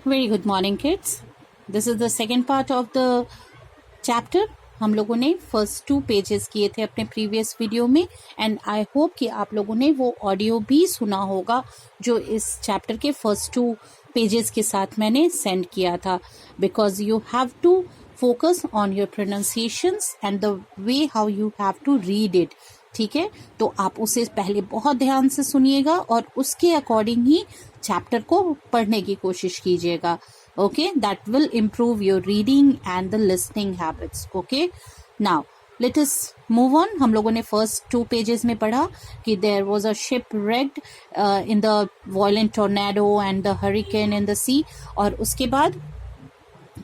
Very good morning kids. This is the second part of the chapter. हम लोगों ने first 2 pages किए थे अपने प्रीवियस वीडियो में एंड आई होप कि आप लोगों ने वो ऑडियो भी सुना होगा जो इस चैप्टर के फर्स्ट 2 पेजेस के साथ मैंने सेंड किया था. Because you have to focus on your pronunciations and the way how you have to read it. ठीक है, तो आप उसे पहले बहुत ध्यान से सुनिएगा और उसके अकॉर्डिंग ही चैप्टर को पढ़ने की कोशिश कीजिएगा. Okay, that will improve your reading and the listening habits. Okay, now let us move on. हम लोगों ने फर्स्ट 2 पेजेस में पढ़ा कि there was a ship wrecked in the violent tornado and the hurricane in the sea. और उसके बाद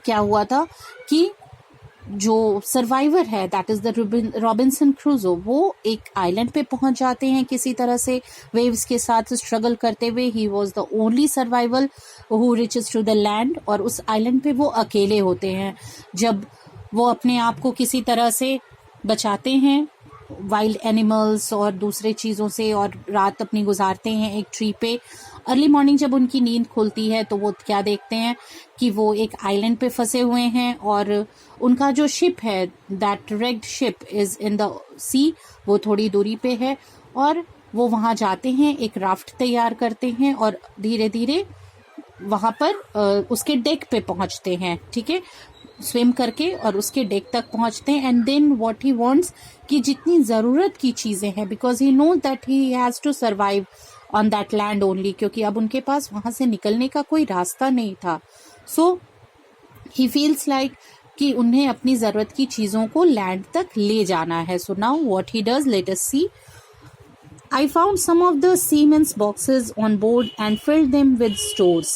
क्या हुआ था कि जो सर्वाइवर है दैट इज द रॉबिन्सन क्रूजो, वो एक आइलैंड पे पहुंच जाते हैं किसी तरह से वेव्स के साथ स्ट्रगल करते हुए. He was the only survival who reaches to the land. और उस आइलैंड पे वो अकेले होते हैं. जब वो अपने आप को किसी तरह से बचाते हैं वाइल्ड एनिमल्स और दूसरे चीज़ों से और रात अपनी गुजारते हैं एक ट्री पे. अर्ली मॉर्निंग जब उनकी नींद खुलती है तो वो क्या देखते हैं कि वो एक आइलैंड पे फंसे हुए हैं और उनका जो शिप है that wrecked ship is in the sea, वो थोड़ी दूरी पे है. और वो वहाँ जाते हैं, एक राफ्ट तैयार करते हैं और धीरे धीरे वहाँ पर उसके डेक पे पहुँचते हैं. ठीक है, स्विम करके और उसके डेक तक पहुंचते हैं. And then what he wants कि जितनी ज़रूरत की चीज़ें हैं, because he know that he has to survive on that land only, क्योंकि अब उनके पास वहाँ से निकलने का कोई रास्ता नहीं था. सो ही फील्स लाइक कि उन्हें अपनी ज़रूरत की चीज़ों को लैंड तक ले जाना है. So now what he does, let us see. I found some of the seamen's boxes on board and filled them with stores,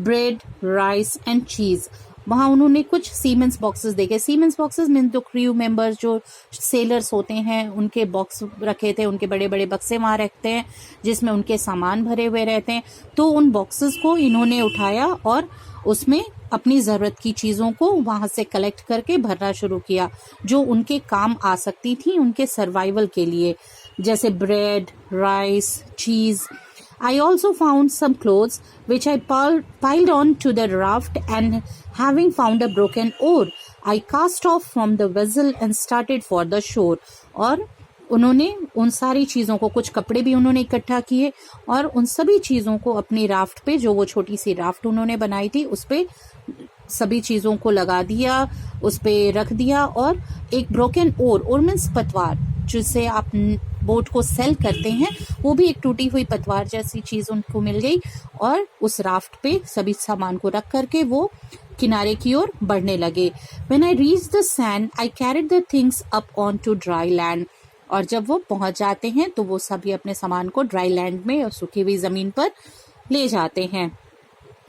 bread, rice and cheese. वहाँ उन्होंने कुछ सीमेंस बॉक्सेस देखे. सीमेंस बॉक्सेस मीन जो crew members जो sellers होते हैं उनके box रखे थे, उनके बड़े बड़े बक्से वहाँ रखते हैं जिसमें उनके सामान भरे हुए रहते हैं. तो उन बॉक्सेस को इन्होंने उठाया और उसमें अपनी ज़रूरत की चीज़ों को वहाँ से कलेक्ट करके भरना शुरू किया जो उनके काम आ सकती थी उनके सर्वाइवल के लिए, जैसे bread, rice, cheese. I also found some clothes which I piled on to the raft, and having found a broken oar, I cast off from the vessel and started for the shore. और उन्होंने उन सारी चीज़ों को, कुछ कपड़े भी उन्होंने इकट्ठा किए और उन सभी चीज़ों को अपनी राफ्ट पे, जो वो छोटी सी राफ्ट उन्होंने बनाई थी, उस पे सभी चीज़ों को लगा दिया, उस पे रख दिया. और एक ब्रोकन ओर मीन्स पतवार, जिससे आप बोट को सेल करते हैं, वो भी एक टूटी हुई पतवार जैसी चीज़ उनको मिल गई. और उस राफ्ट पे सभी सामान को रख करके वो किनारे की ओर बढ़ने लगे. When I reached the sand, I carried the things up onto dry land. और जब वो पहुंच जाते हैं तो वो सभी अपने सामान को ड्राई लैंड में और सूखी हुई ज़मीन पर ले जाते हैं.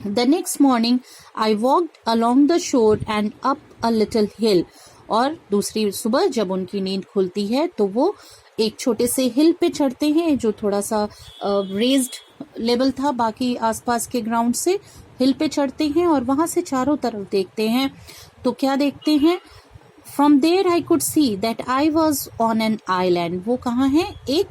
The next morning, I walked along the shore and up a little hill. और दूसरी सुबह जब उनकी नींद खुलती है तो वो एक छोटे से हिल पे चढ़ते हैं जो थोड़ा सा रेज्ड लेवल था बाकी आसपास के ग्राउंड से. हिल पे चढ़ते हैं और वहाँ से चारों तरफ देखते हैं. तो क्या देखते हैं? From there I could see that I was on an island. वो कहाँ है? एक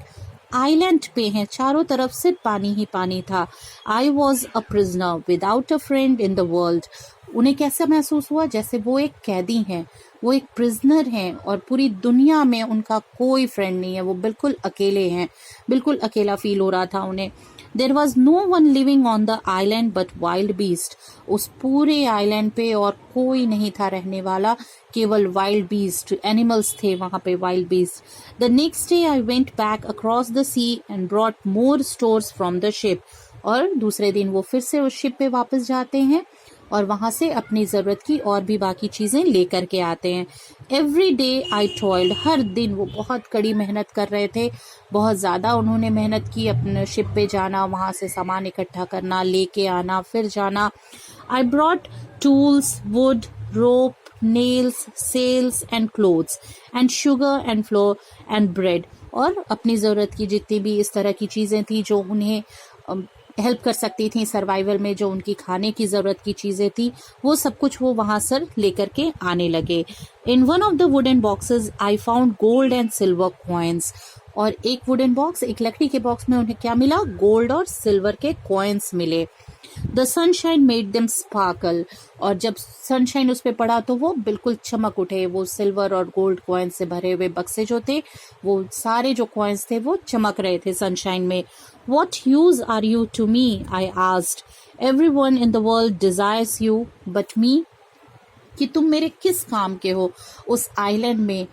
आइलैंड पे हैं, चारों तरफ से पानी ही पानी था. I was a prisoner without a friend in the world. उन्हें कैसा महसूस हुआ? जैसे वो एक कैदी हैं, वो एक प्रिजनर हैं और पूरी दुनिया में उनका कोई फ्रेंड नहीं है, वो बिल्कुल अकेले हैं, बिल्कुल अकेला फील हो रहा था उन्हें. There was no one living on the island but wild beast. उस पूरे आइलैंड पे और कोई नहीं था रहने वाला, केवल वाइल्ड बीस्ट, एनिमल्स थे वहाँ पे, wild beast. The next day I went back across the sea and brought more stores from the ship. और दूसरे दिन वो फिर से उस शिप पे वापस जाते हैं और वहाँ से अपनी ज़रूरत की और भी बाकी चीज़ें लेकर के आते हैं. Every day I toiled. हर दिन वो बहुत कड़ी मेहनत कर रहे थे, बहुत ज़्यादा उन्होंने मेहनत की अपने शिप पे जाना, वहाँ से सामान इकट्ठा करना, लेके आना, फिर जाना. I brought tools, wood, rope, nails, sails and clothes and sugar and flour and bread. और अपनी ज़रूरत की जितनी भी इस तरह की चीज़ें थी जो उन्हें हेल्प कर सकती थी सर्वाइवल में, जो उनकी खाने की ज़रूरत की चीज़ें थी, वो सब कुछ वो वहाँ से लेकर के आने लगे. In one of the wooden boxes I found gold and silver coins. और एक वुडन बॉक्स, एक लकड़ी के बॉक्स में उन्हें क्या मिला? गोल्ड और सिल्वर के कॉइन्स मिले. The sunshine made them sparkle, और जब सनशाइन उस पे पड़ा तो वो बिल्कुल चमक उठे। वो सिल्वर और गोल्ड कॉइन्स से भरे हुए बक्से जो थे, वो सारे जो कॉइन्स थे वो चमक रहे थे सनशाइन में। What use are you to me, I asked, everyone in the world desires you but me, कि तुम मेरे किस काम के हो उस आइलैंड में,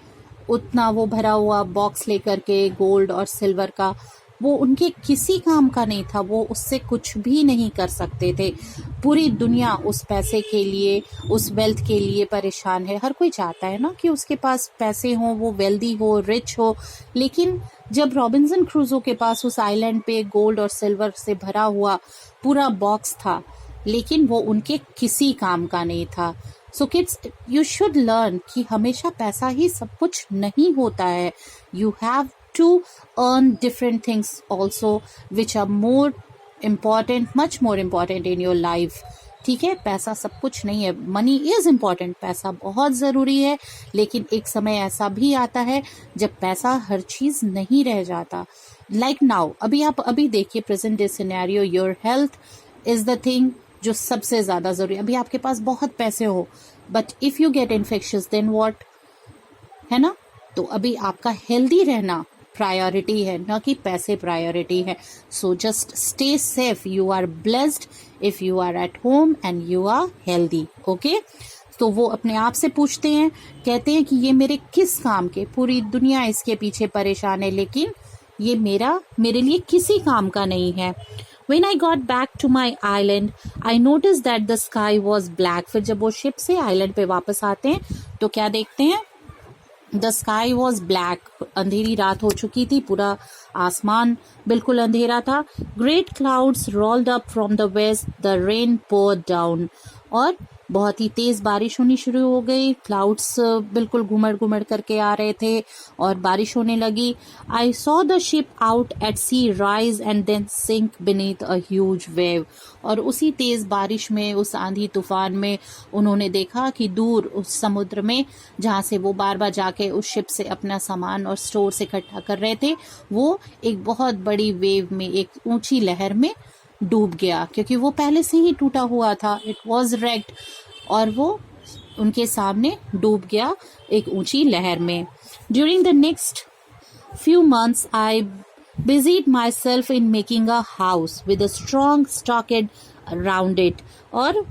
उतना वो भरा हुआ बॉक्स लेकर के गोल्ड और सिल्वर का, वो उनके किसी काम का नहीं था। वो उससे कुछ भी नहीं कर सकते थे। पूरी दुनिया उस पैसे के लिए, उस वेल्थ के लिए परेशान है। हर कोई चाहता है ना कि उसके पास पैसे हो, वो वेल्दी हो, रिच हो। लेकिन जब रॉबिन्सन क्रूजो के पास उस आइलैंड पे गोल्ड और सिल्वर से भरा हुआ पूरा बॉक्स था, लेकिन वो उनके किसी काम का नहीं था। So kids, you should learn कि हमेशा पैसा ही सब कुछ नहीं होता है। You have to earn different things also which are more important, much more important in your life. ठीक है, पैसा सब कुछ नहीं है। मनी इज इम्पॉर्टेंट, पैसा बहुत ज़रूरी है, लेकिन एक समय ऐसा भी आता है जब पैसा हर चीज़ नहीं रह जाता। लाइक नाउ, अभी देखिए present day scenario, your health is the thing जो सबसे ज़्यादा ज़रूरी है। अभी आपके पास बहुत पैसे हो, but if you get infections then what, है ना? तो अभी आपका हेल्दी रहना प्रायोरिटी है, ना कि पैसे प्रायोरिटी है। So just stay safe, you are blessed if you are at home and you are healthy. Okay, तो वो अपने आप से पूछते हैं, कहते हैं कि ये मेरे किस काम के, पूरी दुनिया इसके पीछे परेशान है, लेकिन ये मेरे लिए किसी काम का नहीं है। When I got back to my island, I noticed that the sky was black. फिर जब वो शिप से आइलैंड पे वापस आते हैं तो क्या देखते हैं? द स्काई वॉज ब्लैक, अंधेरी रात हो चुकी थी, पूरा आसमान बिल्कुल अंधेरा था। Great clouds rolled up from the west, the rain poured down, और बहुत ही तेज बारिश होनी शुरू हो गई। क्लाउड्स बिल्कुल घुमड़ घुमड़ करके आ रहे थे और बारिश होने लगी। I saw the ship out at sea rise and then sink beneath a huge wave, और उसी तेज बारिश में, उस आंधी तूफान में उन्होंने देखा कि दूर उस समुद्र में, जहाँ से वो बार बार जाके उस शिप से अपना सामान और स्टोर से इकट्ठा कर रहे थे, वो एक बहुत बड़ी वेव में, एक ऊंची लहर में डूब गया, क्योंकि वो पहले से ही टूटा हुआ था। इट वॉज रेक्ड, और वो उनके सामने डूब गया एक ऊंची लहर में। During the next few months I busied myself in making a house with a strong stockade around it, और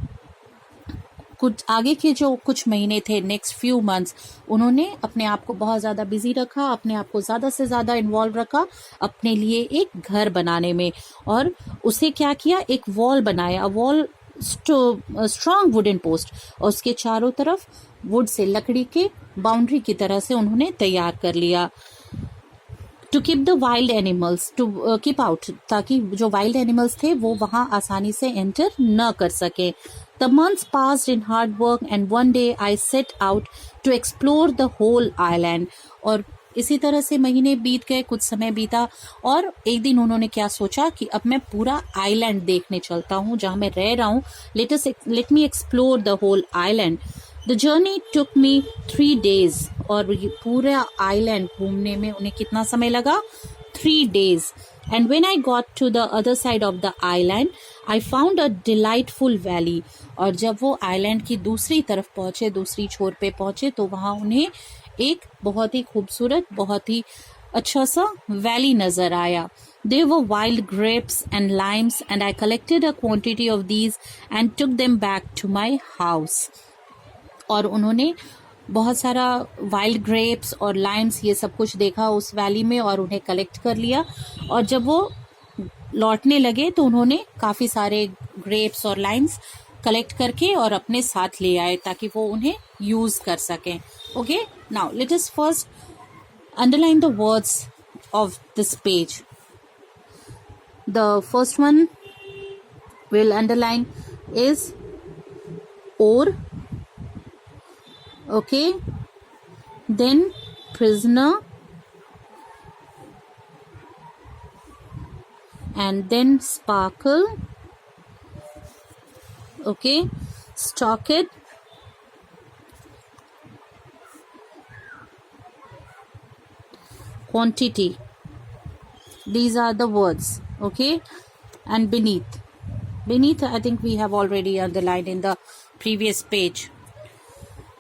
कुछ आगे के जो कुछ महीने थे, नेक्स्ट फ्यू मंथ्स, उन्होंने अपने आप को बहुत ज़्यादा बिजी रखा, अपने आप को ज़्यादा से ज़्यादा इन्वॉल्व रखा अपने लिए एक घर बनाने में। और उसे क्या किया, एक वॉल बनाया, वॉल स्ट्रॉन्ग वुडन पोस्ट, और उसके चारों तरफ वुड से, लकड़ी के बाउंड्री की तरह से उन्होंने तैयार कर लिया। To keep the wild animals to keep out, ताकि जो वाइल्ड एनिमल्स थे वो वहां आसानी से एंटर न कर सके। The months passed in hard work and one day I set out to explore the whole island, और इसी तरह से महीने बीत गए, कुछ समय बीता, और एक दिन उन्होंने क्या सोचा कि अब मैं पूरा आइलैंड देखने चलता हूँ जहाँ मैं रह रहा हूँ। Let me explore the whole island. The journey took me 3 days, और ये पूरा आइलैंड घूमने में उन्हें कितना समय लगा? 3 days. And when I got to the other side of the island, I found a delightful valley. और जब वो आइलैंड की दूसरी तरफ पहुंचे, दूसरी छोर पे पहुंचे, तो वहां उन्हें एक बहुत ही खूबसूरत, बहुत ही अच्छा सा वैली नजर आया। There were wild grapes and limes, and I collected a quantity of these and took them back to my house. और उन्होंने बहुत सारा वाइल्ड ग्रेप्स और लाइम्स, ये सब कुछ देखा उस वैली में, और उन्हें कलेक्ट कर लिया। और जब वो लौटने लगे तो उन्होंने काफ़ी सारे ग्रेप्स और लाइम्स कलेक्ट करके और अपने साथ ले आए, ताकि वो उन्हें यूज़ कर सकें। Okay, now let us first underline the words of this page. The first one we'll underline is or. Okay, then prisoner, and then sparkle. Okay, stockade, quantity. These are the words. Okay, and beneath. beneath. I think we have already underlined in the previous page.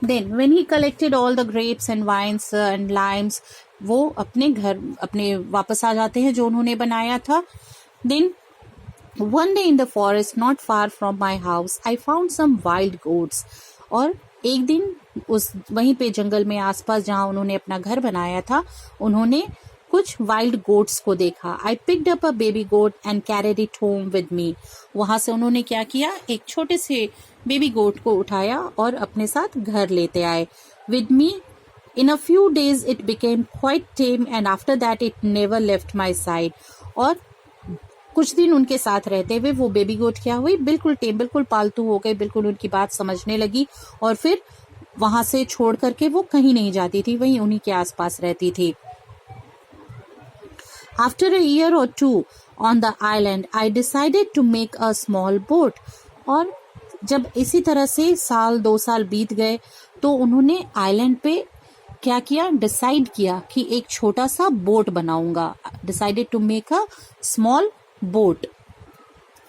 Then when he collected all the grapes and vines and limes, वो अपने घर अपने वापस आ जाते हैं जो उन्होंने बनाया था. Then one day in the forest not far from my house I found some wild goats. और एक दिन उस वहीं पे जंगल में आसपास जहाँ उन्होंने अपना घर बनाया था, उन्होंने कुछ वाइल्ड गोट्स को देखा. I picked up a baby goat and carried it home with me. वहां से उन्होंने क्या किया, एक छोटे से बेबी गोट को उठाया और अपने साथ घर लेते आए. With me in a few days it became quite time and after that it never left my side. और कुछ दिन उनके साथ रहते हुए वो बेबी गोट क्या हुई, बिल्कुल टेम, बिल्कुल पालतू हो गई, बिल्कुल उनकी बात समझने लगी और फिर वहां से छोड़ करके वो कहीं नहीं जाती थी, वहीं उन्हीं के आसपास रहती थी. After a year or two on the island, I decided to make a small boat. और जब इसी तरह से 2 साल बीत गए तो उन्होंने आइलैंड पे क्या किया, डिसाइड किया कि एक छोटा सा बोट बनाऊंगा. Decided to make a small boat.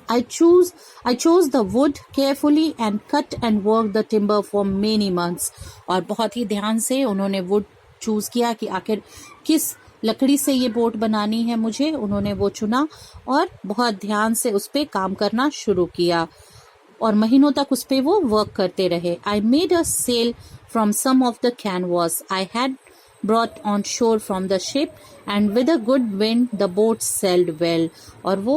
I chose the wood carefully and cut and worked the timber for many months. और बहुत ही ध्यान से उन्होंने वुड चूज किया कि आखिर किस लकड़ी से ये बोट बनानी है मुझे. उन्होंने वो चुना और बहुत ध्यान से उस पे काम करना शुरू किया और महीनों तक उस पे वो वर्क करते रहे. I made a sail from some of the canvas I had brought on shore from the ship and with a good wind the boat sailed well. और वो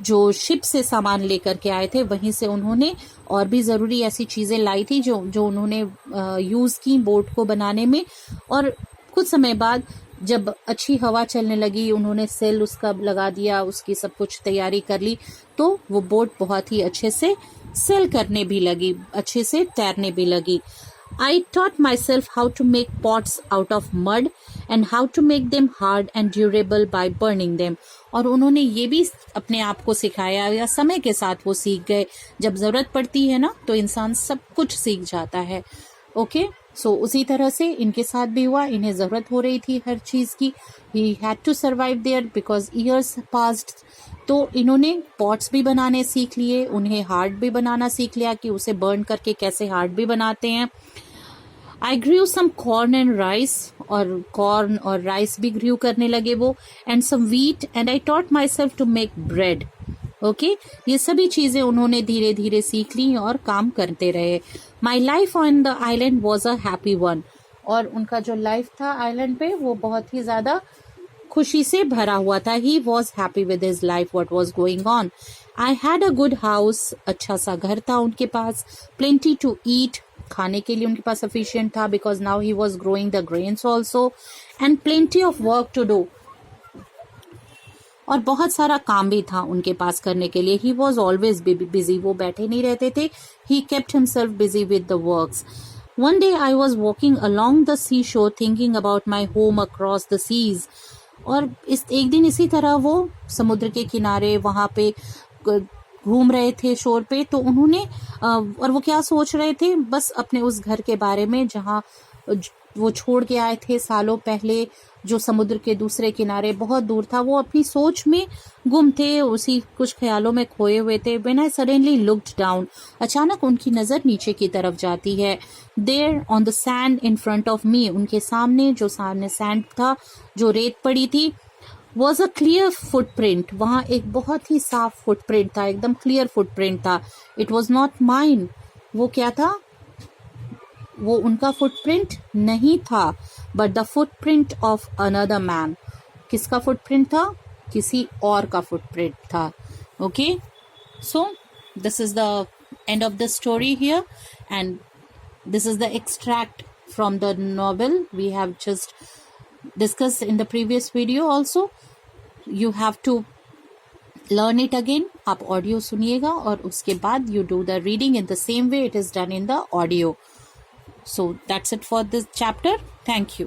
जो शिप से सामान लेकर के आए थे वहीं से उन्होंने और भी ज़रूरी ऐसी चीज़ें लाई थी जो उन्होंने यूज़ की बोट को बनाने में. और कुछ समय बाद जब अच्छी हवा चलने लगी, उन्होंने सेल उसका लगा दिया, उसकी सब कुछ तैयारी कर ली, तो वो बोट बहुत ही अच्छे से सेल करने भी लगी, अच्छे से तैरने भी लगी. I taught myself how to make pots out of mud and how to make them hard and durable by burning them. और उन्होंने ये भी अपने आप को सिखाया, या समय के साथ वो सीख गए. जब ज़रूरत पड़ती है ना तो इंसान सब कुछ सीख जाता है. ओके, सो उसी तरह से इनके साथ भी हुआ. इन्हें ज़रूरत हो रही थी हर चीज़ की. He had to survive there because years passed. तो इन्होंने पॉट्स भी बनाने सीख लिए, उन्हें हार्ड भी बनाना सीख लिया कि उसे बर्न करके कैसे हार्ड भी बनाते हैं. I grew some corn and rice, और कॉर्न और राइस भी ग्रू करने लगे वो, and some wheat, and I taught myself to make bread. Okay, ये सभी चीज़ें उन्होंने धीरे धीरे सीख ली और काम करते रहे. My life on the island was a happy one. और उनका जो लाइफ था आइलैंड पे वो बहुत ही ज़्यादा खुशी से भरा हुआ था. He was happy with his life, what was going on. I had a good house, अच्छा सा घर था उनके पास. प्लेंटी टू ईट, खाने के लिए उनके पास सफिशिएंट था, because now he was growing the grains also. And plenty of work to do, और बहुत सारा काम भी था उनके पास करने के लिए. ही वॉज ऑलवेज बिजी, वो बैठे नहीं रहते थे. He kept himself busy with the works. One day I was walking along the seashore thinking about my home across the seas. और एक दिन इसी तरह वो समुद्र के किनारे वहाँ पे घूम रहे थे शोर पे, तो उन्होंने और वो क्या सोच रहे थे, बस अपने उस घर के बारे में जहाँ वो छोड़ के आए थे सालों पहले, जो समुद्र के दूसरे किनारे बहुत दूर था. वो अपनी सोच में गुम थे, उसी कुछ ख्यालों में खोए हुए थे. When I suddenly looked down, अचानक उनकी नजर नीचे की तरफ जाती है. There on the sand in front of me, उनके सामने जो सामने सैंड था, जो रेत पड़ी थी, was a clear footprint. वहाँ एक बहुत ही साफ फुटप्रिंट था, एकदम क्लियर फुटप्रिंट था. It was not mine. वो क्या था? वो उनका फुटप्रिंट नहीं था, but the footprint of another man. किसका फुटप्रिंट था? किसी और का फुटप्रिंट था. Okay, so this is the end of the story here, and this is the extract from the novel we have just discussed in the previous video. Also you have to learn it again. आप audio सुनिएगा और उसके बाद you do the reading in the same way it is done in the audio. So that's it for this chapter. Thank you.